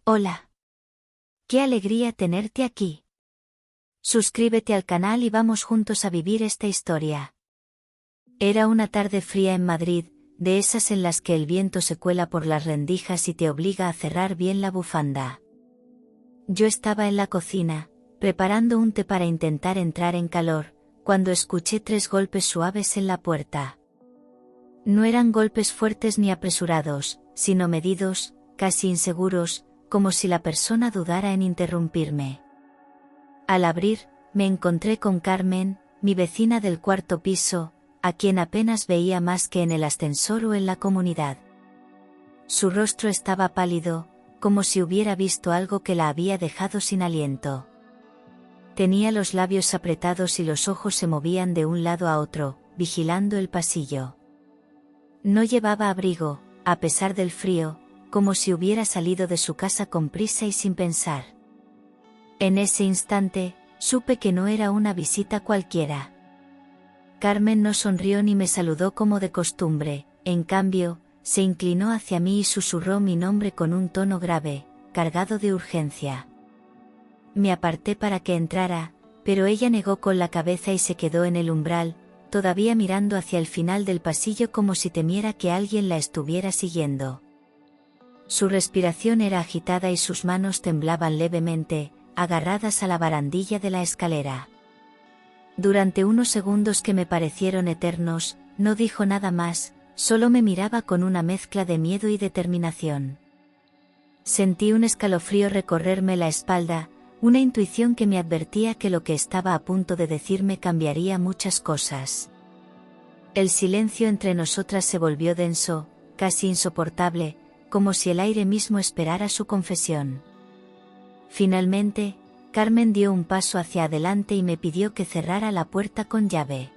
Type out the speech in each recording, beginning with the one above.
Hola. Qué alegría tenerte aquí. Suscríbete al canal y vamos juntos a vivir esta historia. Era una tarde fría en Madrid, de esas en las que el viento se cuela por las rendijas y te obliga a cerrar bien la bufanda. Yo estaba en la cocina, preparando un té para intentar entrar en calor, cuando escuché 3 golpes suaves en la puerta. No eran golpes fuertes ni apresurados, sino medidos, casi inseguros, como si la persona dudara en interrumpirme. Al abrir, me encontré con Carmen, mi vecina del 4º piso, a quien apenas veía más que en el ascensor o en la comunidad. Su rostro estaba pálido, como si hubiera visto algo que la había dejado sin aliento. Tenía los labios apretados y los ojos se movían de un lado a otro, vigilando el pasillo. No llevaba abrigo, a pesar del frío, como si hubiera salido de su casa con prisa y sin pensar. En ese instante, supe que no era una visita cualquiera. Carmen no sonrió ni me saludó como de costumbre, en cambio, se inclinó hacia mí y susurró mi nombre con un tono grave, cargado de urgencia. Me aparté para que entrara, pero ella negó con la cabeza y se quedó en el umbral, todavía mirando hacia el final del pasillo como si temiera que alguien la estuviera siguiendo. Su respiración era agitada y sus manos temblaban levemente, agarradas a la barandilla de la escalera. Durante unos segundos que me parecieron eternos, no dijo nada más, solo me miraba con una mezcla de miedo y determinación. Sentí un escalofrío recorrerme la espalda, una intuición que me advertía que lo que estaba a punto de decirme cambiaría muchas cosas. El silencio entre nosotras se volvió denso, casi insoportable, como si el aire mismo esperara su confesión. Finalmente, Carmen dio un paso hacia adelante y me pidió que cerrara la puerta con llave.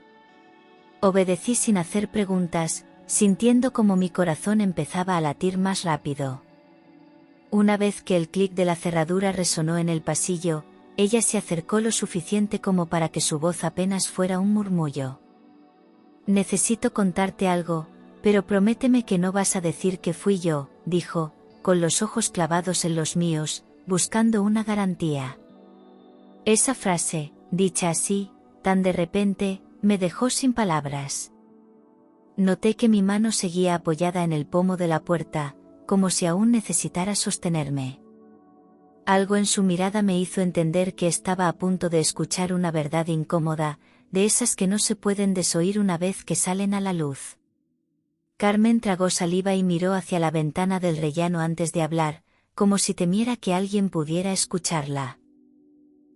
Obedecí sin hacer preguntas, sintiendo como mi corazón empezaba a latir más rápido. Una vez que el clic de la cerradura resonó en el pasillo, ella se acercó lo suficiente como para que su voz apenas fuera un murmullo. «Necesito contarte algo, pero prométeme que no vas a decir que fui yo», dijo, con los ojos clavados en los míos, buscando una garantía. Esa frase, dicha así, tan de repente, me dejó sin palabras. Noté que mi mano seguía apoyada en el pomo de la puerta, como si aún necesitara sostenerme. Algo en su mirada me hizo entender que estaba a punto de escuchar una verdad incómoda, de esas que no se pueden desoír una vez que salen a la luz. Carmen tragó saliva y miró hacia la ventana del rellano antes de hablar, como si temiera que alguien pudiera escucharla.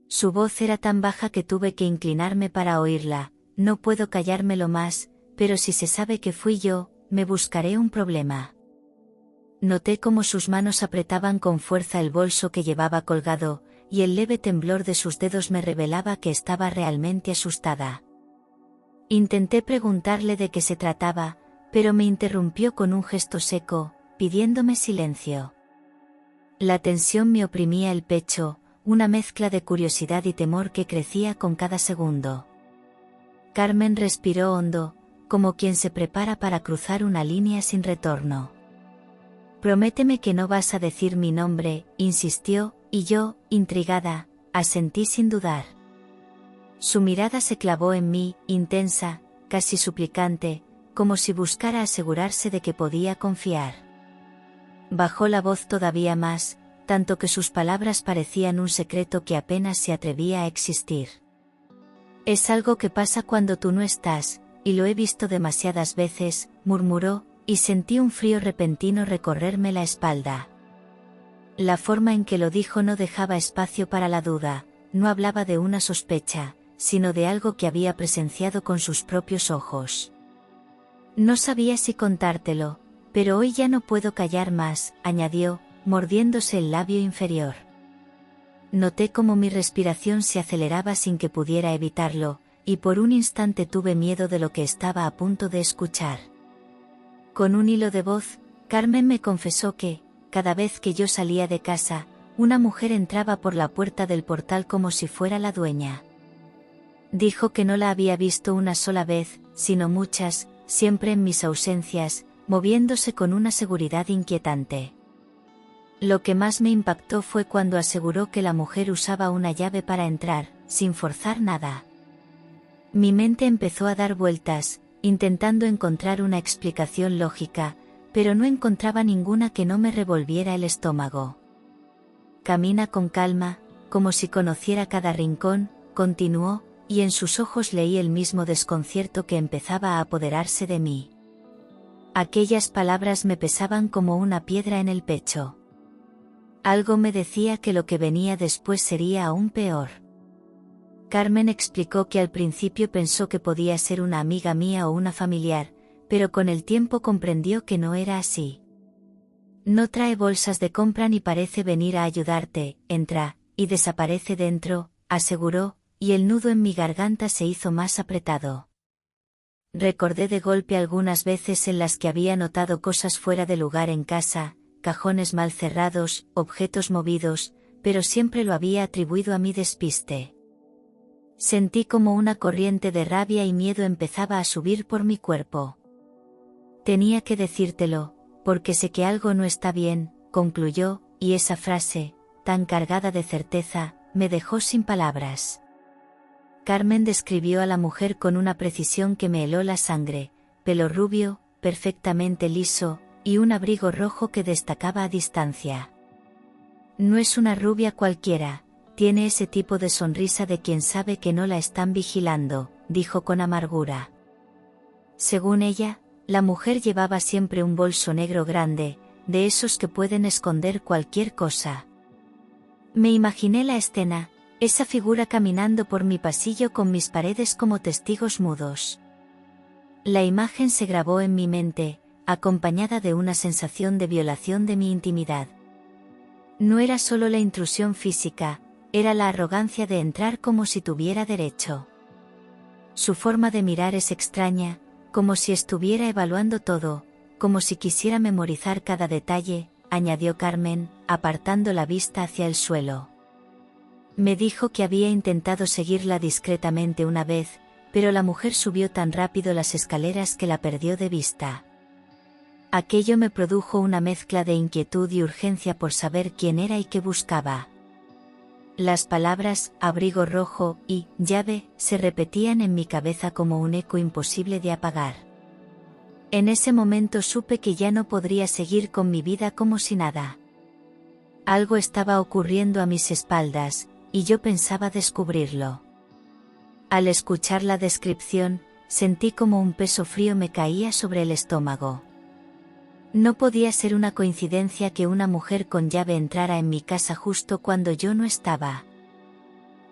Su voz era tan baja que tuve que inclinarme para oírla. «No puedo callármelo más, pero si se sabe que fui yo, me buscaré un problema». Noté cómo sus manos apretaban con fuerza el bolso que llevaba colgado, y el leve temblor de sus dedos me revelaba que estaba realmente asustada. Intenté preguntarle de qué se trataba, pero me interrumpió con un gesto seco, pidiéndome silencio. La tensión me oprimía el pecho, una mezcla de curiosidad y temor que crecía con cada segundo. Carmen respiró hondo, como quien se prepara para cruzar una línea sin retorno. «Prométeme que no vas a decir mi nombre», insistió, y yo, intrigada, asentí sin dudar. Su mirada se clavó en mí, intensa, casi suplicante, como si buscara asegurarse de que podía confiar. Bajó la voz todavía más, tanto que sus palabras parecían un secreto que apenas se atrevía a existir. «Es algo que pasa cuando tú no estás, y lo he visto demasiadas veces», murmuró, y sentí un frío repentino recorrerme la espalda. La forma en que lo dijo no dejaba espacio para la duda, no hablaba de una sospecha, sino de algo que había presenciado con sus propios ojos. «No sabía si contártelo, pero hoy ya no puedo callar más», añadió, mordiéndose el labio inferior. Noté cómo mi respiración se aceleraba sin que pudiera evitarlo, y por un instante tuve miedo de lo que estaba a punto de escuchar. Con un hilo de voz, Carmen me confesó que, cada vez que yo salía de casa, una mujer entraba por la puerta del portal como si fuera la dueña. Dijo que no la había visto una sola vez, sino muchas, siempre en mis ausencias, moviéndose con una seguridad inquietante. Lo que más me impactó fue cuando aseguró que la mujer usaba una llave para entrar, sin forzar nada. Mi mente empezó a dar vueltas, intentando encontrar una explicación lógica, pero no encontraba ninguna que no me revolviera el estómago. Camina con calma, como si conociera cada rincón, continuó, y en sus ojos leí el mismo desconcierto que empezaba a apoderarse de mí. Aquellas palabras me pesaban como una piedra en el pecho. Algo me decía que lo que venía después sería aún peor. Carmen explicó que al principio pensó que podía ser una amiga mía o una familiar, pero con el tiempo comprendió que no era así. No trae bolsas de compra ni parece venir a ayudarte, entra, y desaparece dentro, aseguró, y el nudo en mi garganta se hizo más apretado. Recordé de golpe algunas veces en las que había notado cosas fuera de lugar en casa, cajones mal cerrados, objetos movidos, pero siempre lo había atribuido a mi despiste. Sentí como una corriente de rabia y miedo empezaba a subir por mi cuerpo. Tenía que decírtelo, porque sé que algo no está bien, concluyó, y esa frase, tan cargada de certeza, me dejó sin palabras. Carmen describió a la mujer con una precisión que me heló la sangre: pelo rubio, perfectamente liso, y un abrigo rojo que destacaba a distancia. No es una rubia cualquiera, tiene ese tipo de sonrisa de quien sabe que no la están vigilando, dijo con amargura. Según ella, la mujer llevaba siempre un bolso negro grande, de esos que pueden esconder cualquier cosa. Me imaginé la escena, esa figura caminando por mi pasillo con mis paredes como testigos mudos. La imagen se grabó en mi mente, acompañada de una sensación de violación de mi intimidad. No era solo la intrusión física, era la arrogancia de entrar como si tuviera derecho. Su forma de mirar es extraña, como si estuviera evaluando todo, como si quisiera memorizar cada detalle, añadió Carmen, apartando la vista hacia el suelo. Me dijo que había intentado seguirla discretamente una vez, pero la mujer subió tan rápido las escaleras que la perdió de vista. Aquello me produjo una mezcla de inquietud y urgencia por saber quién era y qué buscaba. Las palabras abrigo rojo y llave se repetían en mi cabeza como un eco imposible de apagar. En ese momento supe que ya no podría seguir con mi vida como si nada. Algo estaba ocurriendo a mis espaldas, y yo pensaba descubrirlo. Al escuchar la descripción, sentí como un peso frío me caía sobre el estómago. No podía ser una coincidencia que una mujer con llave entrara en mi casa justo cuando yo no estaba.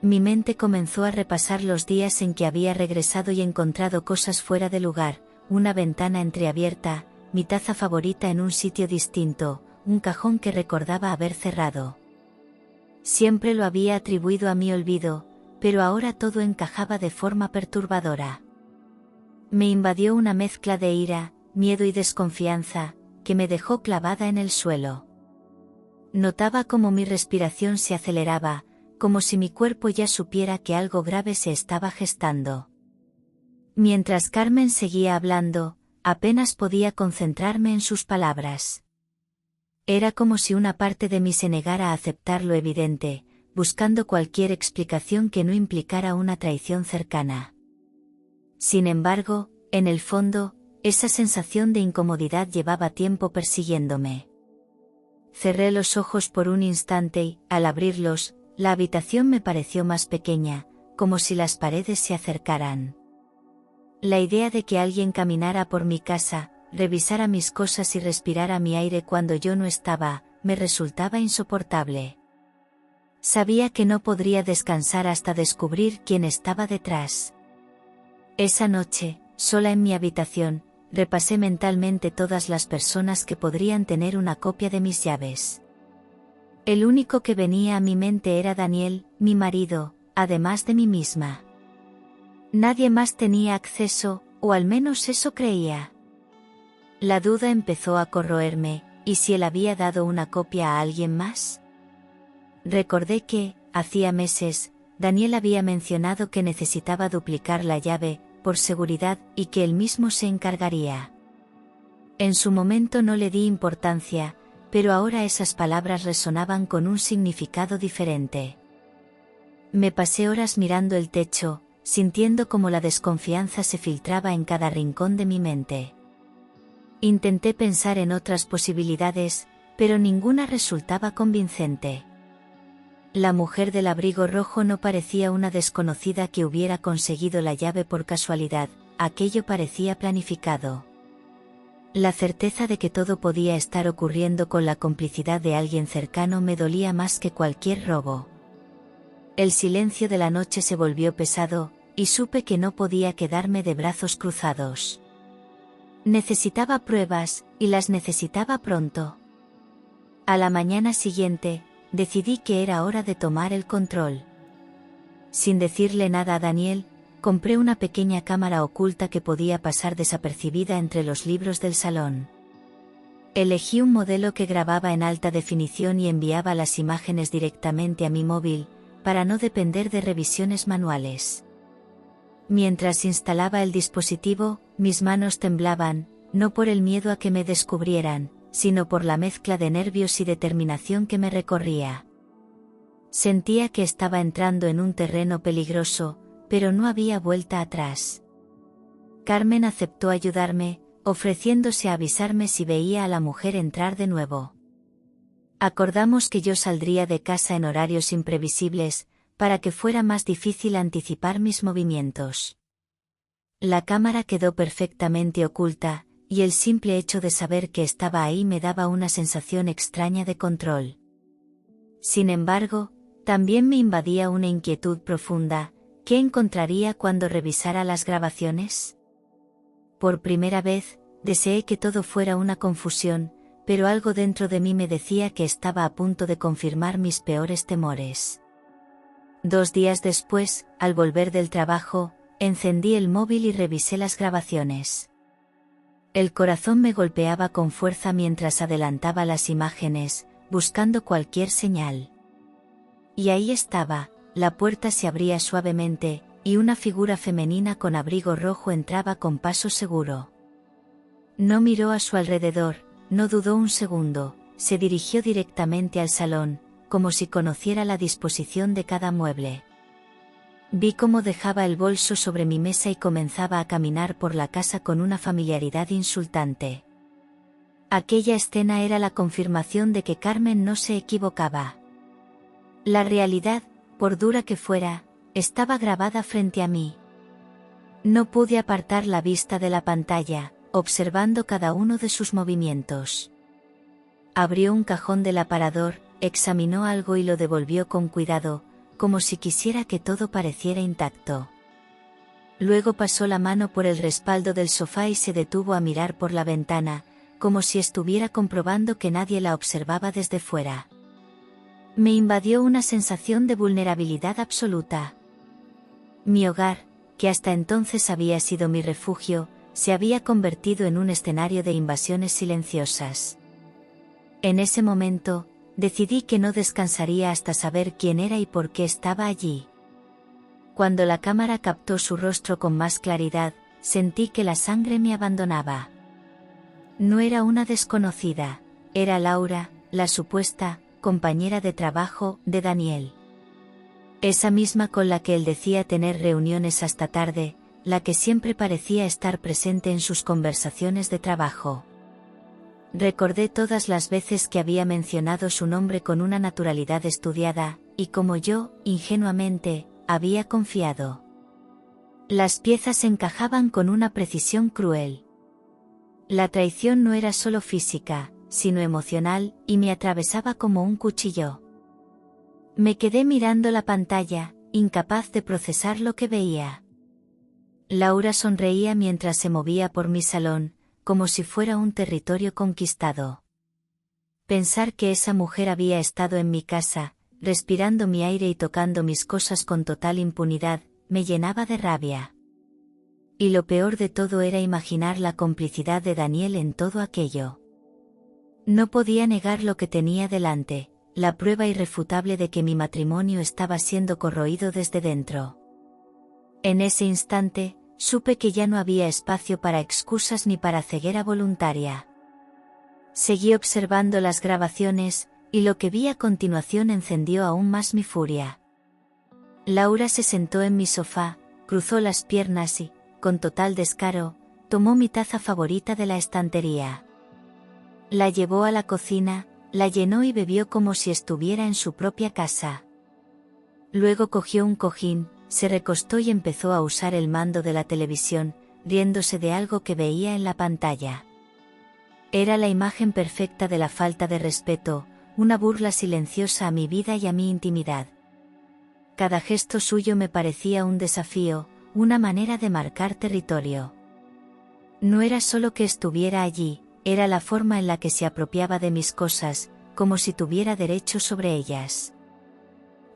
Mi mente comenzó a repasar los días en que había regresado y encontrado cosas fuera de lugar, una ventana entreabierta, mi taza favorita en un sitio distinto, un cajón que recordaba haber cerrado. Siempre lo había atribuido a mi olvido, pero ahora todo encajaba de forma perturbadora. Me invadió una mezcla de ira, miedo y desconfianza, que me dejó clavada en el suelo. Notaba cómo mi respiración se aceleraba, como si mi cuerpo ya supiera que algo grave se estaba gestando. Mientras Carmen seguía hablando, apenas podía concentrarme en sus palabras. Era como si una parte de mí se negara a aceptar lo evidente, buscando cualquier explicación que no implicara una traición cercana. Sin embargo, en el fondo, esa sensación de incomodidad llevaba tiempo persiguiéndome. Cerré los ojos por un instante y, al abrirlos, la habitación me pareció más pequeña, como si las paredes se acercaran. La idea de que alguien caminara por mi casa, revisara mis cosas y respirara mi aire cuando yo no estaba, me resultaba insoportable. Sabía que no podría descansar hasta descubrir quién estaba detrás. Esa noche, sola en mi habitación, repasé mentalmente todas las personas que podrían tener una copia de mis llaves. El único que venía a mi mente era Daniel, mi marido, además de mí misma. Nadie más tenía acceso, o al menos eso creía. La duda empezó a corroerme, ¿y si él había dado una copia a alguien más? Recordé que, hacía meses, Daniel había mencionado que necesitaba duplicar la llave, por seguridad, y que él mismo se encargaría. En su momento no le di importancia, pero ahora esas palabras resonaban con un significado diferente. Me pasé horas mirando el techo, sintiendo cómo la desconfianza se filtraba en cada rincón de mi mente. Intenté pensar en otras posibilidades, pero ninguna resultaba convincente. La mujer del abrigo rojo no parecía una desconocida que hubiera conseguido la llave por casualidad, aquello parecía planificado. La certeza de que todo podía estar ocurriendo con la complicidad de alguien cercano me dolía más que cualquier robo. El silencio de la noche se volvió pesado, y supe que no podía quedarme de brazos cruzados. Necesitaba pruebas, y las necesitaba pronto. A la mañana siguiente, decidí que era hora de tomar el control. Sin decirle nada a Daniel, compré una pequeña cámara oculta que podía pasar desapercibida entre los libros del salón. Elegí un modelo que grababa en alta definición y enviaba las imágenes directamente a mi móvil, para no depender de revisiones manuales. Mientras instalaba el dispositivo, mis manos temblaban, no por el miedo a que me descubrieran, sino por la mezcla de nervios y determinación que me recorría. Sentía que estaba entrando en un terreno peligroso, pero no había vuelta atrás. Carmen aceptó ayudarme, ofreciéndose a avisarme si veía a la mujer entrar de nuevo. Acordamos que yo saldría de casa en horarios imprevisibles, para que fuera más difícil anticipar mis movimientos. La cámara quedó perfectamente oculta, y el simple hecho de saber que estaba ahí me daba una sensación extraña de control. Sin embargo, también me invadía una inquietud profunda. ¿Qué encontraría cuando revisara las grabaciones? Por primera vez, deseé que todo fuera una confusión, pero algo dentro de mí me decía que estaba a punto de confirmar mis peores temores. 2 días después, al volver del trabajo, encendí el móvil y revisé las grabaciones. El corazón me golpeaba con fuerza mientras adelantaba las imágenes, buscando cualquier señal. Y ahí estaba. La puerta se abría suavemente, y una figura femenina con abrigo rojo entraba con paso seguro. No miró a su alrededor, no dudó un segundo, se dirigió directamente al salón, como si conociera la disposición de cada mueble. Vi cómo dejaba el bolso sobre mi mesa y comenzaba a caminar por la casa con una familiaridad insultante. Aquella escena era la confirmación de que Carmen no se equivocaba. La realidad, por dura que fuera, estaba grabada frente a mí. No pude apartar la vista de la pantalla, observando cada uno de sus movimientos. Abrió un cajón del aparador, examinó algo y lo devolvió con cuidado, como si quisiera que todo pareciera intacto. Luego pasó la mano por el respaldo del sofá y se detuvo a mirar por la ventana, como si estuviera comprobando que nadie la observaba desde fuera. Me invadió una sensación de vulnerabilidad absoluta. Mi hogar, que hasta entonces había sido mi refugio, se había convertido en un escenario de invasiones silenciosas. En ese momento, decidí que no descansaría hasta saber quién era y por qué estaba allí. Cuando la cámara captó su rostro con más claridad, sentí que la sangre me abandonaba. No era una desconocida, era Laura, la supuesta compañera de trabajo de Daniel. Esa misma con la que él decía tener reuniones hasta tarde, la que siempre parecía estar presente en sus conversaciones de trabajo. Recordé todas las veces que había mencionado su nombre con una naturalidad estudiada, y como yo, ingenuamente, había confiado. Las piezas encajaban con una precisión cruel. La traición no era solo física, sino emocional, y me atravesaba como un cuchillo. Me quedé mirando la pantalla, incapaz de procesar lo que veía. Laura sonreía mientras se movía por mi salón, como si fuera un territorio conquistado. Pensar que esa mujer había estado en mi casa, respirando mi aire y tocando mis cosas con total impunidad, me llenaba de rabia. Y lo peor de todo era imaginar la complicidad de Daniel en todo aquello. No podía negar lo que tenía delante, la prueba irrefutable de que mi matrimonio estaba siendo corroído desde dentro. En ese instante, supe que ya no había espacio para excusas ni para ceguera voluntaria. Seguí observando las grabaciones, y lo que vi a continuación encendió aún más mi furia. Laura se sentó en mi sofá, cruzó las piernas y, con total descaro, tomó mi taza favorita de la estantería. La llevó a la cocina, la llenó y bebió como si estuviera en su propia casa. Luego cogió un cojín, se recostó y empezó a usar el mando de la televisión, riéndose de algo que veía en la pantalla. Era la imagen perfecta de la falta de respeto, una burla silenciosa a mi vida y a mi intimidad. Cada gesto suyo me parecía un desafío, una manera de marcar territorio. No era solo que estuviera allí, era la forma en la que se apropiaba de mis cosas, como si tuviera derecho sobre ellas.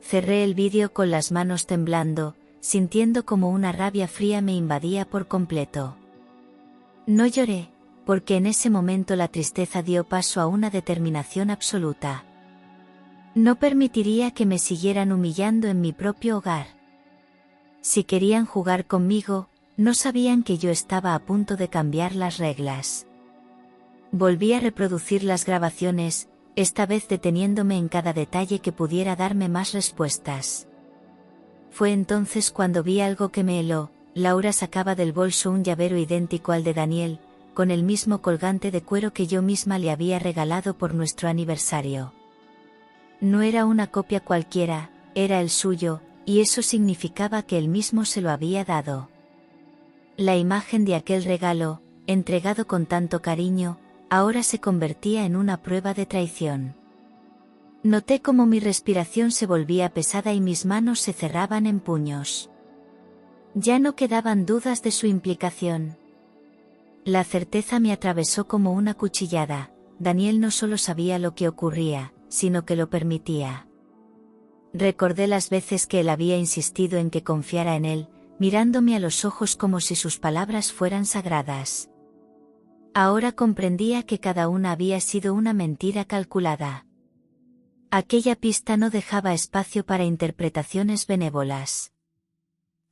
Cerré el vídeo con las manos temblando, sintiendo como una rabia fría me invadía por completo. No lloré, porque en ese momento la tristeza dio paso a una determinación absoluta. No permitiría que me siguieran humillando en mi propio hogar. Si querían jugar conmigo, no sabían que yo estaba a punto de cambiar las reglas. Volví a reproducir las grabaciones, esta vez deteniéndome en cada detalle que pudiera darme más respuestas. Fue entonces cuando vi algo que me heló. Laura sacaba del bolso un llavero idéntico al de Daniel, con el mismo colgante de cuero que yo misma le había regalado por nuestro aniversario. No era una copia cualquiera, era el suyo, y eso significaba que él mismo se lo había dado. La imagen de aquel regalo, entregado con tanto cariño, ahora se convertía en una prueba de traición. Noté cómo mi respiración se volvía pesada y mis manos se cerraban en puños. Ya no quedaban dudas de su implicación. La certeza me atravesó como una cuchillada. Daniel no solo sabía lo que ocurría, sino que lo permitía. Recordé las veces que él había insistido en que confiara en él, mirándome a los ojos como si sus palabras fueran sagradas. Ahora comprendía que cada una había sido una mentira calculada. Aquella pista no dejaba espacio para interpretaciones benévolas.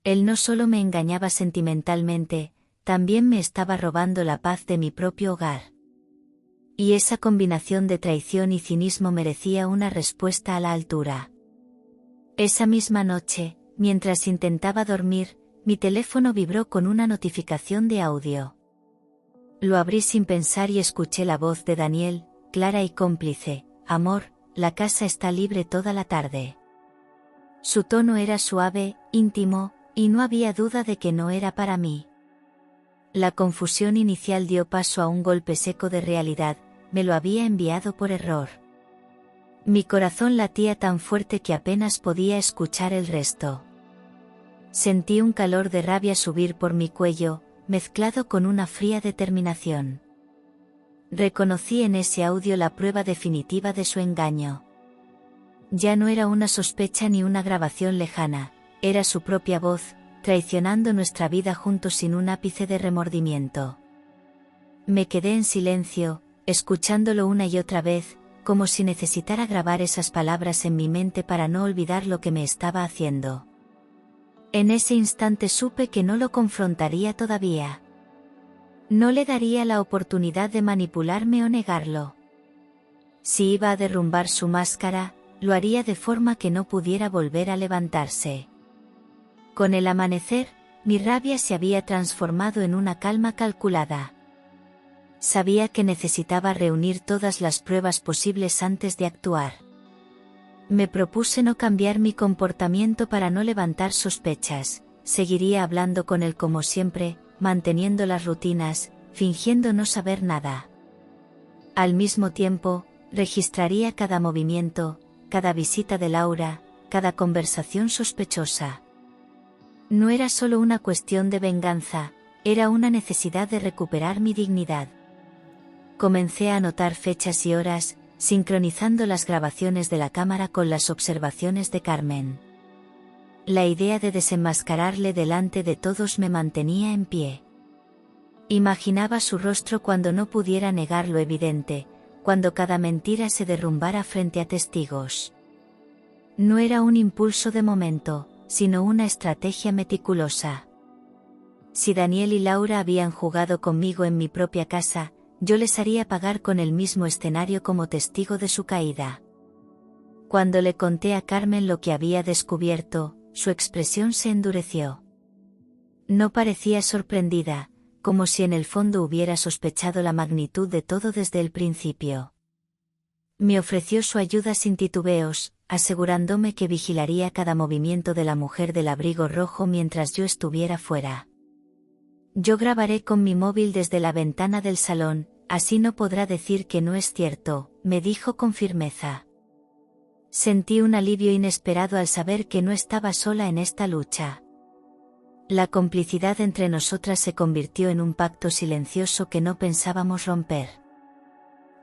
Él no solo me engañaba sentimentalmente, también me estaba robando la paz de mi propio hogar. Y esa combinación de traición y cinismo merecía una respuesta a la altura. Esa misma noche, mientras intentaba dormir, mi teléfono vibró con una notificación de audio. Lo abrí sin pensar y escuché la voz de Daniel, clara y cómplice: «Amor, la casa está libre toda la tarde». Su tono era suave, íntimo, y no había duda de que no era para mí. La confusión inicial dio paso a un golpe seco de realidad. Me lo había enviado por error. Mi corazón latía tan fuerte que apenas podía escuchar el resto. Sentí un calor de rabia subir por mi cuello, mezclado con una fría determinación. Reconocí en ese audio la prueba definitiva de su engaño. Ya no era una sospecha ni una grabación lejana, era su propia voz, traicionando nuestra vida juntos sin un ápice de remordimiento. Me quedé en silencio, escuchándolo una y otra vez, como si necesitara grabar esas palabras en mi mente para no olvidar lo que me estaba haciendo. En ese instante supe que no lo confrontaría todavía. No le daría la oportunidad de manipularme o negarlo. Si iba a derrumbar su máscara, lo haría de forma que no pudiera volver a levantarse. Con el amanecer, mi rabia se había transformado en una calma calculada. Sabía que necesitaba reunir todas las pruebas posibles antes de actuar. Me propuse no cambiar mi comportamiento para no levantar sospechas. Seguiría hablando con él como siempre, manteniendo las rutinas, fingiendo no saber nada. Al mismo tiempo, registraría cada movimiento, cada visita de Laura, cada conversación sospechosa. No era solo una cuestión de venganza, era una necesidad de recuperar mi dignidad. Comencé a anotar fechas y horas, sincronizando las grabaciones de la cámara con las observaciones de Carmen. La idea de desenmascararle delante de todos me mantenía en pie. Imaginaba su rostro cuando no pudiera negar lo evidente, cuando cada mentira se derrumbara frente a testigos. No era un impulso de momento, sino una estrategia meticulosa. Si Daniel y Laura habían jugado conmigo en mi propia casa, yo les haría pagar con el mismo escenario como testigo de su caída. Cuando le conté a Carmen lo que había descubierto, su expresión se endureció. No parecía sorprendida, como si en el fondo hubiera sospechado la magnitud de todo desde el principio. Me ofreció su ayuda sin titubeos, asegurándome que vigilaría cada movimiento de la mujer del abrigo rojo mientras yo estuviera fuera. Yo grabaré con mi móvil desde la ventana del salón, así no podrá decir que no es cierto, me dijo con firmeza. Sentí un alivio inesperado al saber que no estaba sola en esta lucha. La complicidad entre nosotras se convirtió en un pacto silencioso que no pensábamos romper.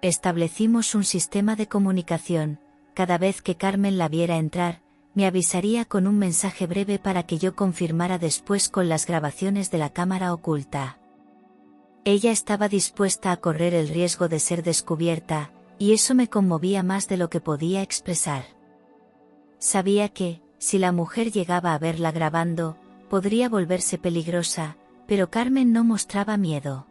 Establecimos un sistema de comunicación. Cada vez que Carmen la viera entrar, me avisaría con un mensaje breve para que yo confirmara después con las grabaciones de la cámara oculta. Ella estaba dispuesta a correr el riesgo de ser descubierta, y eso me conmovía más de lo que podía expresar. Sabía que, si la mujer llegaba a verla grabando, podría volverse peligrosa, pero Carmen no mostraba miedo.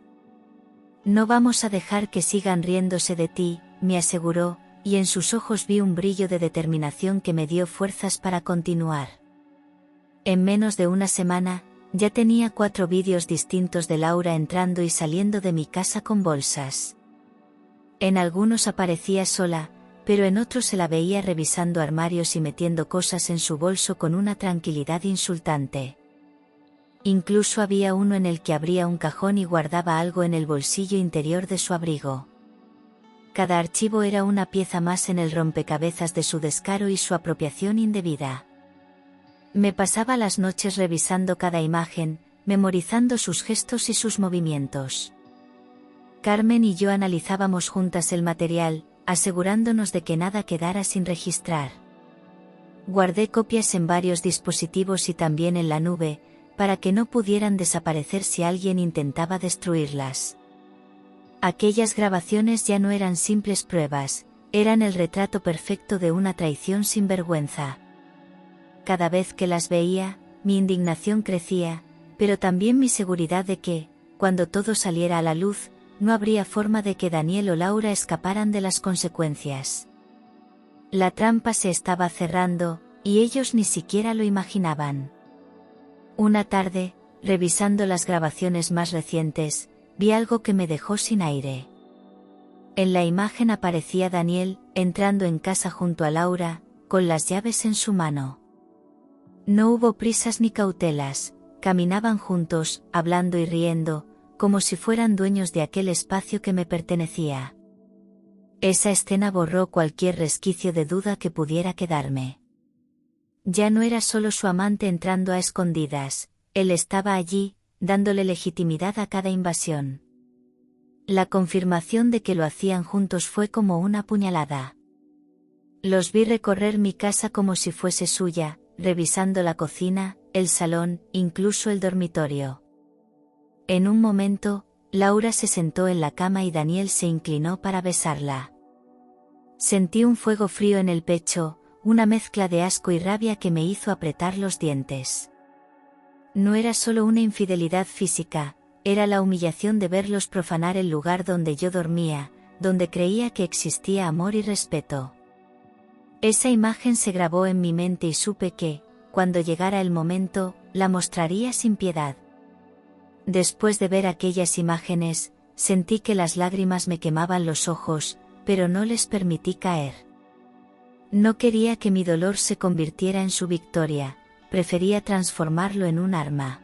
No vamos a dejar que sigan riéndose de ti, me aseguró, y en sus ojos vi un brillo de determinación que me dio fuerzas para continuar. En menos de una semana, ya tenía 4 vídeos distintos de Laura entrando y saliendo de mi casa con bolsas. En algunos aparecía sola, pero en otros se la veía revisando armarios y metiendo cosas en su bolso con una tranquilidad insultante. Incluso había uno en el que abría un cajón y guardaba algo en el bolsillo interior de su abrigo. Cada archivo era una pieza más en el rompecabezas de su descaro y su apropiación indebida. Me pasaba las noches revisando cada imagen, memorizando sus gestos y sus movimientos. Carmen y yo analizábamos juntas el material, asegurándonos de que nada quedara sin registrar. Guardé copias en varios dispositivos y también en la nube, para que no pudieran desaparecer si alguien intentaba destruirlas. Aquellas grabaciones ya no eran simples pruebas, eran el retrato perfecto de una traición sin vergüenza. Cada vez que las veía, mi indignación crecía, pero también mi seguridad de que, cuando todo saliera a la luz, no habría forma de que Daniel o Laura escaparan de las consecuencias. La trampa se estaba cerrando, y ellos ni siquiera lo imaginaban. Una tarde, revisando las grabaciones más recientes, vi algo que me dejó sin aire. En la imagen aparecía Daniel, entrando en casa junto a Laura, con las llaves en su mano. No hubo prisas ni cautelas, caminaban juntos, hablando y riendo, como si fueran dueños de aquel espacio que me pertenecía. Esa escena borró cualquier resquicio de duda que pudiera quedarme. Ya no era solo su amante entrando a escondidas, él estaba allí, dándole legitimidad a cada invasión. La confirmación de que lo hacían juntos fue como una puñalada. Los vi recorrer mi casa como si fuese suya, revisando la cocina, el salón, incluso el dormitorio. En un momento, Laura se sentó en la cama y Daniel se inclinó para besarla. Sentí un fuego frío en el pecho, una mezcla de asco y rabia que me hizo apretar los dientes. No era solo una infidelidad física, era la humillación de verlos profanar el lugar donde yo dormía, donde creía que existía amor y respeto. Esa imagen se grabó en mi mente y supe que, cuando llegara el momento, la mostraría sin piedad. Después de ver aquellas imágenes, sentí que las lágrimas me quemaban los ojos, pero no les permití caer. No quería que mi dolor se convirtiera en su victoria, prefería transformarlo en un arma.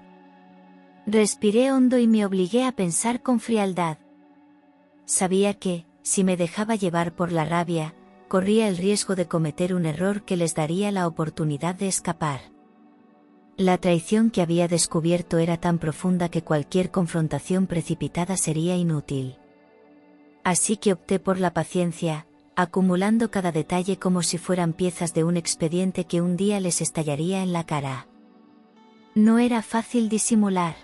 Respiré hondo y me obligué a pensar con frialdad. Sabía que, si me dejaba llevar por la rabia, corría el riesgo de cometer un error que les daría la oportunidad de escapar. La traición que había descubierto era tan profunda que cualquier confrontación precipitada sería inútil. Así que opté por la paciencia, acumulando cada detalle como si fueran piezas de un expediente que un día les estallaría en la cara. No era fácil disimular.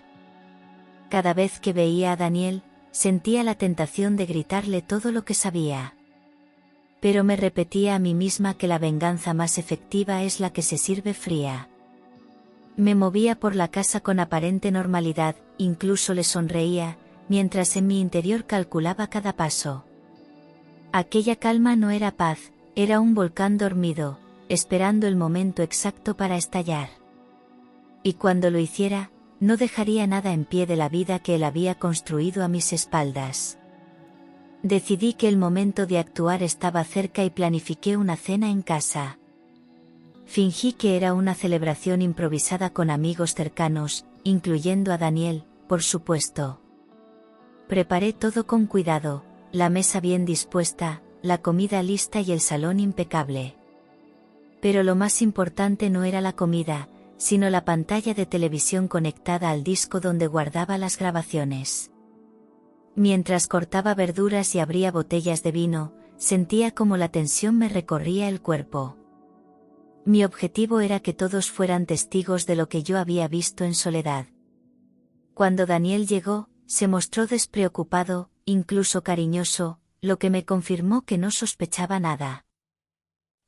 Cada vez que veía a Daniel, sentía la tentación de gritarle todo lo que sabía. Pero me repetía a mí misma que la venganza más efectiva es la que se sirve fría. Me movía por la casa con aparente normalidad, incluso le sonreía, mientras en mi interior calculaba cada paso. Aquella calma no era paz, era un volcán dormido, esperando el momento exacto para estallar. Y cuando lo hiciera, no dejaría nada en pie de la vida que él había construido a mis espaldas. Decidí que el momento de actuar estaba cerca y planifiqué una cena en casa. Fingí que era una celebración improvisada con amigos cercanos, incluyendo a Daniel, por supuesto. Preparé todo con cuidado, la mesa bien dispuesta, la comida lista y el salón impecable. Pero lo más importante no era la comida, sino la pantalla de televisión conectada al disco donde guardaba las grabaciones. Mientras cortaba verduras y abría botellas de vino, sentía como la tensión me recorría el cuerpo. Mi objetivo era que todos fueran testigos de lo que yo había visto en soledad. Cuando Daniel llegó, se mostró despreocupado, incluso cariñoso, lo que me confirmó que no sospechaba nada.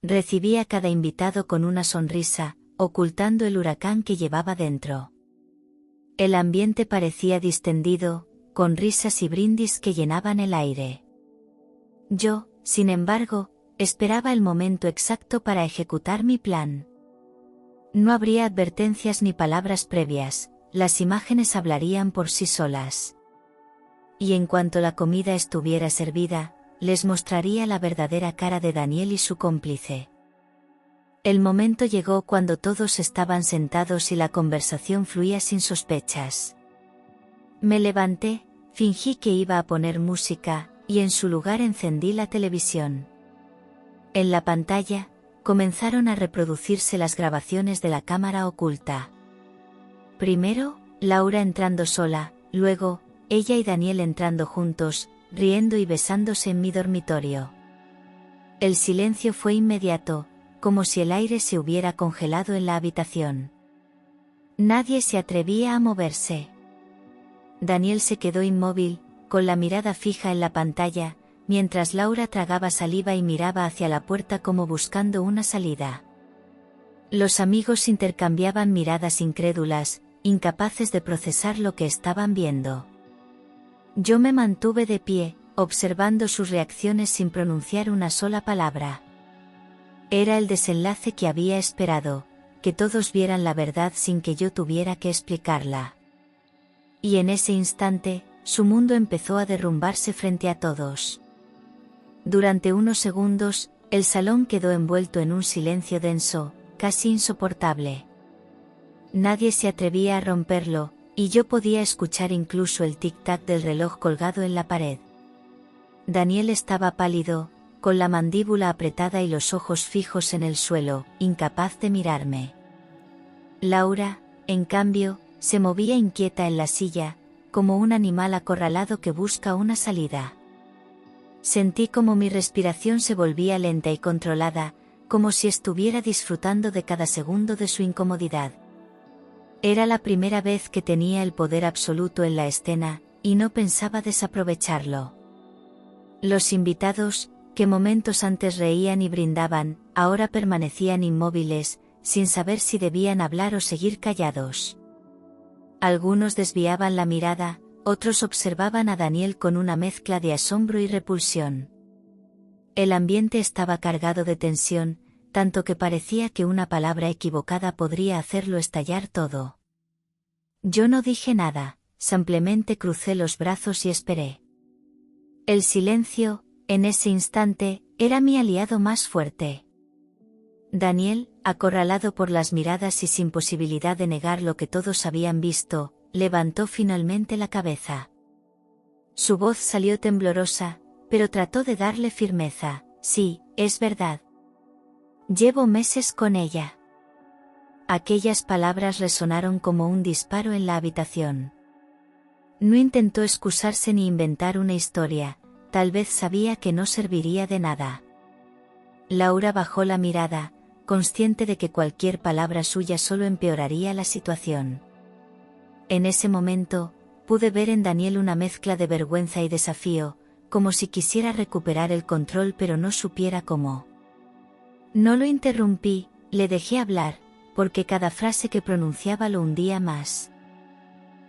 Recibí a cada invitado con una sonrisa, ocultando el huracán que llevaba dentro. El ambiente parecía distendido, con risas y brindis que llenaban el aire. Yo, sin embargo, esperaba el momento exacto para ejecutar mi plan. No habría advertencias ni palabras previas, las imágenes hablarían por sí solas. Y en cuanto la comida estuviera servida, les mostraría la verdadera cara de Daniel y su cómplice. El momento llegó cuando todos estaban sentados y la conversación fluía sin sospechas. Me levanté, fingí que iba a poner música, y en su lugar encendí la televisión. En la pantalla, comenzaron a reproducirse las grabaciones de la cámara oculta. Primero, Laura entrando sola, luego, ella y Daniel entrando juntos, riendo y besándose en mi dormitorio. El silencio fue inmediato, como si el aire se hubiera congelado en la habitación. Nadie se atrevía a moverse. Daniel se quedó inmóvil, con la mirada fija en la pantalla, mientras Laura tragaba saliva y miraba hacia la puerta como buscando una salida. Los amigos intercambiaban miradas incrédulas, incapaces de procesar lo que estaban viendo. Yo me mantuve de pie, observando sus reacciones sin pronunciar una sola palabra. Era el desenlace que había esperado, que todos vieran la verdad sin que yo tuviera que explicarla. Y en ese instante, su mundo empezó a derrumbarse frente a todos. Durante unos segundos, el salón quedó envuelto en un silencio denso, casi insoportable. Nadie se atrevía a romperlo, y yo podía escuchar incluso el tic-tac del reloj colgado en la pared. Daniel estaba pálido, con la mandíbula apretada y los ojos fijos en el suelo, incapaz de mirarme. Laura, en cambio, se movía inquieta en la silla, como un animal acorralado que busca una salida. Sentí como mi respiración se volvía lenta y controlada, como si estuviera disfrutando de cada segundo de su incomodidad. Era la primera vez que tenía el poder absoluto en la escena, y no pensaba desaprovecharlo. Los invitados, que momentos antes reían y brindaban, ahora permanecían inmóviles, sin saber si debían hablar o seguir callados. Algunos desviaban la mirada, otros observaban a Daniel con una mezcla de asombro y repulsión. El ambiente estaba cargado de tensión, tanto que parecía que una palabra equivocada podría hacerlo estallar todo. Yo no dije nada, simplemente crucé los brazos y esperé. El silencio, en ese instante, era mi aliado más fuerte. Daniel, acorralado por las miradas y sin posibilidad de negar lo que todos habían visto, levantó finalmente la cabeza. Su voz salió temblorosa, pero trató de darle firmeza. Sí, es verdad. Llevo meses con ella. Aquellas palabras resonaron como un disparo en la habitación. No intentó excusarse ni inventar una historia, tal vez sabía que no serviría de nada. Laura bajó la mirada, consciente de que cualquier palabra suya solo empeoraría la situación. En ese momento, pude ver en Daniel una mezcla de vergüenza y desafío, como si quisiera recuperar el control pero no supiera cómo. No lo interrumpí, le dejé hablar, porque cada frase que pronunciaba lo hundía más.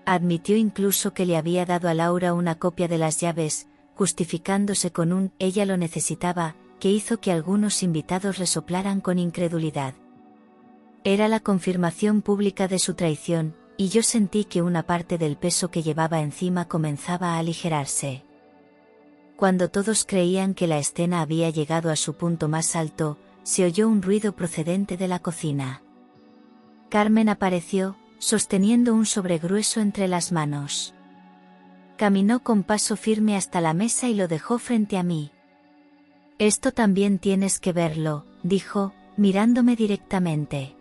Admitió incluso que le había dado a Laura una copia de las llaves, justificándose con un «ella lo necesitaba», que hizo que algunos invitados resoplaran con incredulidad. Era la confirmación pública de su traición, y yo sentí que una parte del peso que llevaba encima comenzaba a aligerarse. Cuando todos creían que la escena había llegado a su punto más alto, se oyó un ruido procedente de la cocina. Carmen apareció, sosteniendo un sobre grueso entre las manos. Caminó con paso firme hasta la mesa y lo dejó frente a mí. «Esto también tienes que verlo», dijo, mirándome directamente.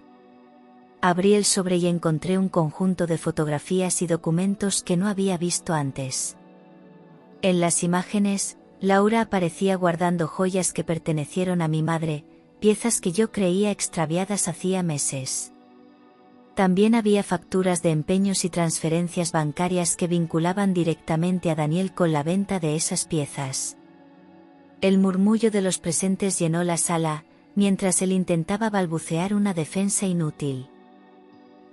Abrí el sobre y encontré un conjunto de fotografías y documentos que no había visto antes. En las imágenes, Laura aparecía guardando joyas que pertenecieron a mi madre, piezas que yo creía extraviadas hacía meses. También había facturas de empeños y transferencias bancarias que vinculaban directamente a Daniel con la venta de esas piezas. El murmullo de los presentes llenó la sala, mientras él intentaba balbucear una defensa inútil.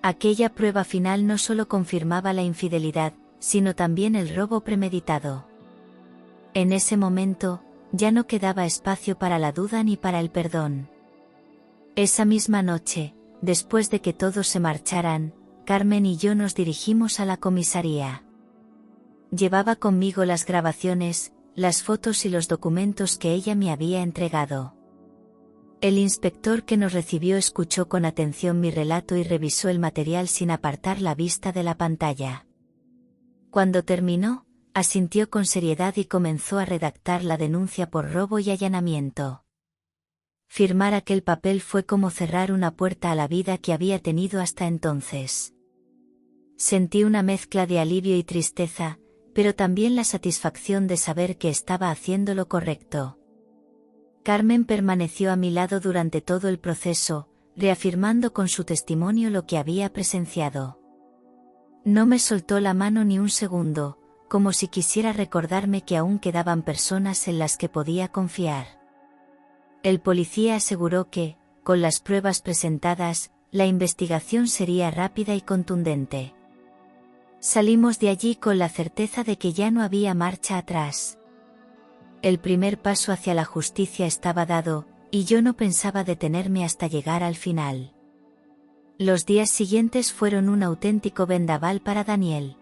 Aquella prueba final no solo confirmaba la infidelidad, sino también el robo premeditado. En ese momento, ya no quedaba espacio para la duda ni para el perdón. Esa misma noche, después de que todos se marcharan, Carmen y yo nos dirigimos a la comisaría. Llevaba conmigo las grabaciones, las fotos y los documentos que ella me había entregado. El inspector que nos recibió escuchó con atención mi relato y revisó el material sin apartar la vista de la pantalla. Cuando terminó, asintió con seriedad y comenzó a redactar la denuncia por robo y allanamiento. Firmar aquel papel fue como cerrar una puerta a la vida que había tenido hasta entonces. Sentí una mezcla de alivio y tristeza, pero también la satisfacción de saber que estaba haciendo lo correcto. Carmen permaneció a mi lado durante todo el proceso, reafirmando con su testimonio lo que había presenciado. No me soltó la mano ni un segundo, como si quisiera recordarme que aún quedaban personas en las que podía confiar. El policía aseguró que, con las pruebas presentadas, la investigación sería rápida y contundente. Salimos de allí con la certeza de que ya no había marcha atrás. El primer paso hacia la justicia estaba dado, y yo no pensaba detenerme hasta llegar al final. Los días siguientes fueron un auténtico vendaval para Daniel.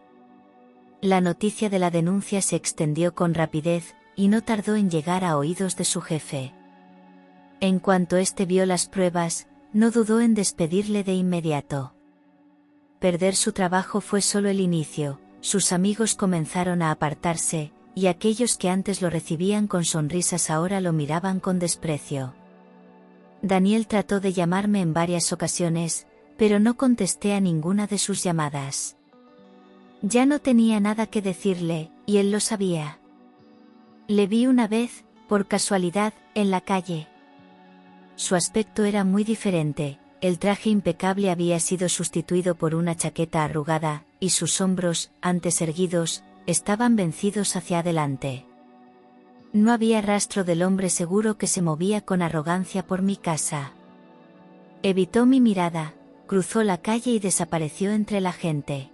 La noticia de la denuncia se extendió con rapidez, y no tardó en llegar a oídos de su jefe. En cuanto éste vio las pruebas, no dudó en despedirle de inmediato. Perder su trabajo fue solo el inicio, sus amigos comenzaron a apartarse, y aquellos que antes lo recibían con sonrisas ahora lo miraban con desprecio. Daniel trató de llamarme en varias ocasiones, pero no contesté a ninguna de sus llamadas. Ya no tenía nada que decirle, y él lo sabía. Le vi una vez, por casualidad, en la calle. Su aspecto era muy diferente, el traje impecable había sido sustituido por una chaqueta arrugada, y sus hombros, antes erguidos, estaban vencidos hacia adelante. No había rastro del hombre seguro que se movía con arrogancia por mi casa. Evitó mi mirada, cruzó la calle y desapareció entre la gente.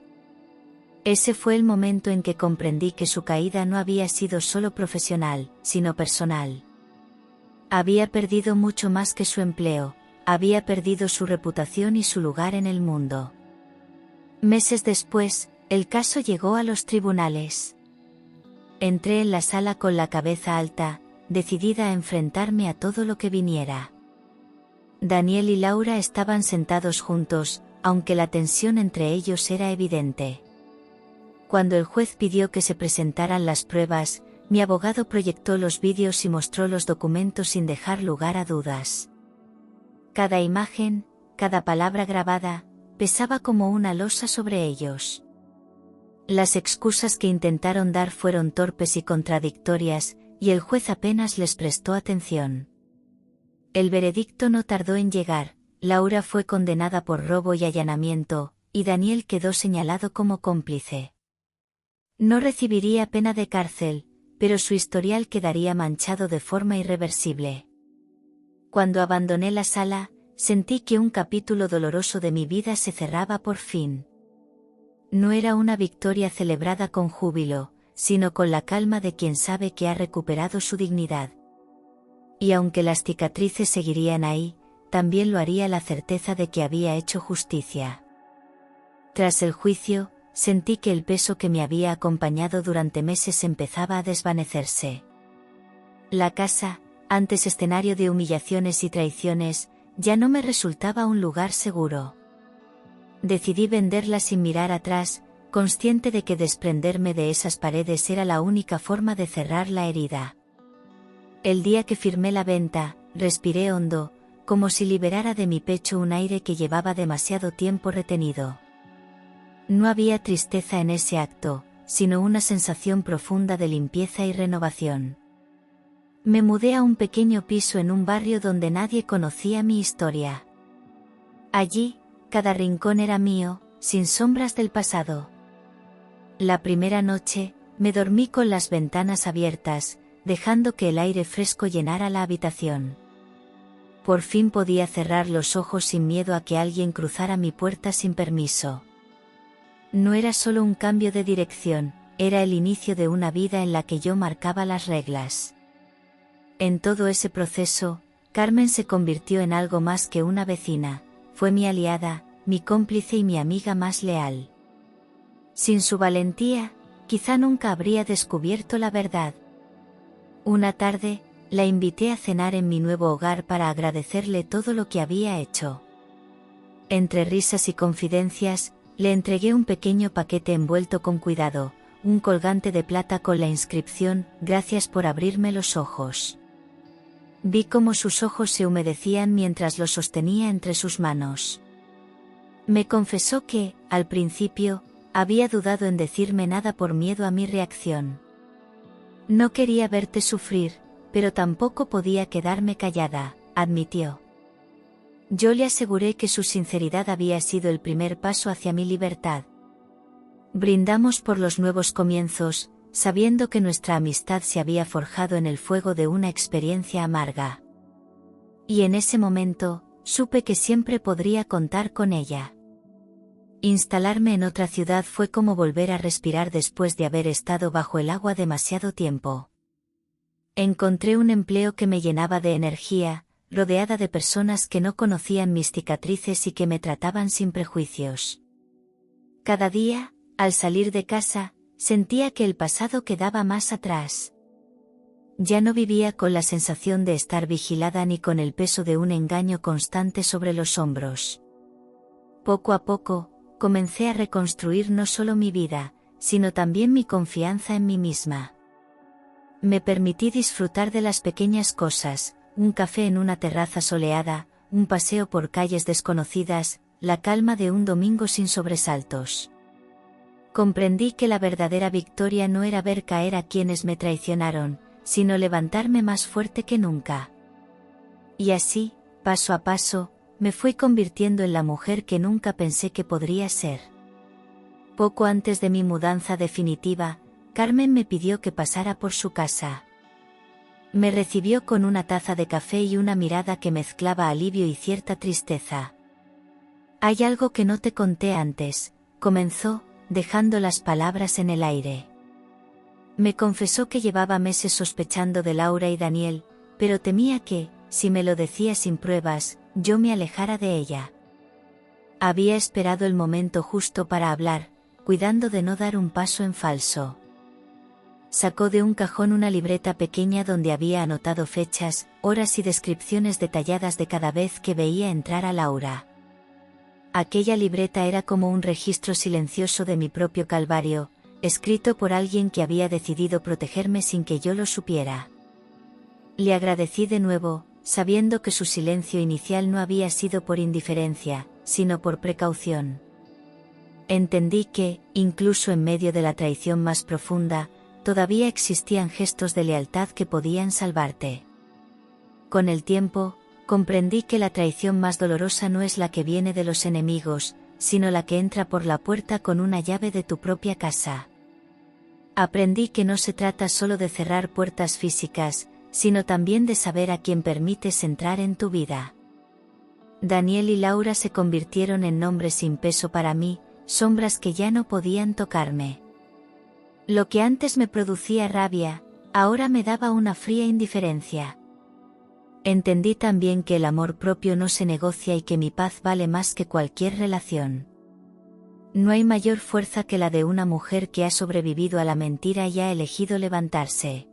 Ese fue el momento en que comprendí que su caída no había sido solo profesional, sino personal. Había perdido mucho más que su empleo, había perdido su reputación y su lugar en el mundo. Meses después, el caso llegó a los tribunales. Entré en la sala con la cabeza alta, decidida a enfrentarme a todo lo que viniera. Daniel y Laura estaban sentados juntos, aunque la tensión entre ellos era evidente. Cuando el juez pidió que se presentaran las pruebas, mi abogado proyectó los vídeos y mostró los documentos sin dejar lugar a dudas. Cada imagen, cada palabra grabada, pesaba como una losa sobre ellos. Las excusas que intentaron dar fueron torpes y contradictorias, y el juez apenas les prestó atención. El veredicto no tardó en llegar, Laura fue condenada por robo y allanamiento, y Daniel quedó señalado como cómplice. No recibiría pena de cárcel, pero su historial quedaría manchado de forma irreversible. Cuando abandoné la sala, sentí que un capítulo doloroso de mi vida se cerraba por fin. No era una victoria celebrada con júbilo, sino con la calma de quien sabe que ha recuperado su dignidad. Y aunque las cicatrices seguirían ahí, también lo haría la certeza de que había hecho justicia. Tras el juicio, sentí que el peso que me había acompañado durante meses empezaba a desvanecerse. La casa, antes escenario de humillaciones y traiciones, ya no me resultaba un lugar seguro. Decidí venderla sin mirar atrás, consciente de que desprenderme de esas paredes era la única forma de cerrar la herida. El día que firmé la venta, respiré hondo, como si liberara de mi pecho un aire que llevaba demasiado tiempo retenido. No había tristeza en ese acto, sino una sensación profunda de limpieza y renovación. Me mudé a un pequeño piso en un barrio donde nadie conocía mi historia. Allí, cada rincón era mío, sin sombras del pasado. La primera noche, me dormí con las ventanas abiertas, dejando que el aire fresco llenara la habitación. Por fin podía cerrar los ojos sin miedo a que alguien cruzara mi puerta sin permiso. No era solo un cambio de dirección, era el inicio de una vida en la que yo marcaba las reglas. En todo ese proceso, Carmen se convirtió en algo más que una vecina, fue mi aliada, mi cómplice y mi amiga más leal. Sin su valentía, quizá nunca habría descubierto la verdad. Una tarde, la invité a cenar en mi nuevo hogar para agradecerle todo lo que había hecho. Entre risas y confidencias, le entregué un pequeño paquete envuelto con cuidado, un colgante de plata con la inscripción «Gracias por abrirme los ojos». Vi cómo sus ojos se humedecían mientras lo sostenía entre sus manos. Me confesó que, al principio, había dudado en decirme nada por miedo a mi reacción. No quería verte sufrir, pero tampoco podía quedarme callada, admitió. Yo le aseguré que su sinceridad había sido el primer paso hacia mi libertad. Brindamos por los nuevos comienzos, sabiendo que nuestra amistad se había forjado en el fuego de una experiencia amarga. Y en ese momento, supe que siempre podría contar con ella. Instalarme en otra ciudad fue como volver a respirar después de haber estado bajo el agua demasiado tiempo. Encontré un empleo que me llenaba de energía, rodeada de personas que no conocían mis cicatrices y que me trataban sin prejuicios. Cada día, al salir de casa, sentía que el pasado quedaba más atrás. Ya no vivía con la sensación de estar vigilada ni con el peso de un engaño constante sobre los hombros. Poco a poco, comencé a reconstruir no solo mi vida, sino también mi confianza en mí misma. Me permití disfrutar de las pequeñas cosas, un café en una terraza soleada, un paseo por calles desconocidas, la calma de un domingo sin sobresaltos. Comprendí que la verdadera victoria no era ver caer a quienes me traicionaron, sino levantarme más fuerte que nunca. Y así, paso a paso, me fui convirtiendo en la mujer que nunca pensé que podría ser. Poco antes de mi mudanza definitiva, Carmen me pidió que pasara por su casa. Me recibió con una taza de café y una mirada que mezclaba alivio y cierta tristeza. «Hay algo que no te conté antes», comenzó, dejando las palabras en el aire. Me confesó que llevaba meses sospechando de Laura y Daniel, pero temía que, si me lo decía sin pruebas, yo me alejara de ella. Había esperado el momento justo para hablar, cuidando de no dar un paso en falso. Sacó de un cajón una libreta pequeña donde había anotado fechas, horas y descripciones detalladas de cada vez que veía entrar a Laura. Aquella libreta era como un registro silencioso de mi propio calvario, escrito por alguien que había decidido protegerme sin que yo lo supiera. Le agradecí de nuevo, sabiendo que su silencio inicial no había sido por indiferencia, sino por precaución. Entendí que, incluso en medio de la traición más profunda, todavía existían gestos de lealtad que podían salvarte. Con el tiempo, comprendí que la traición más dolorosa no es la que viene de los enemigos, sino la que entra por la puerta con una llave de tu propia casa. Aprendí que no se trata solo de cerrar puertas físicas, sino también de saber a quién permites entrar en tu vida. Daniel y Laura se convirtieron en nombres sin peso para mí, sombras que ya no podían tocarme. Lo que antes me producía rabia, ahora me daba una fría indiferencia. Entendí también que el amor propio no se negocia y que mi paz vale más que cualquier relación. No hay mayor fuerza que la de una mujer que ha sobrevivido a la mentira y ha elegido levantarse.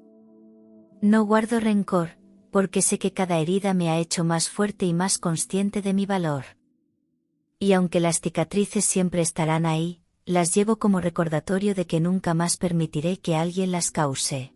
No guardo rencor, porque sé que cada herida me ha hecho más fuerte y más consciente de mi valor. Y aunque las cicatrices siempre estarán ahí, las llevo como recordatorio de que nunca más permitiré que alguien las cause.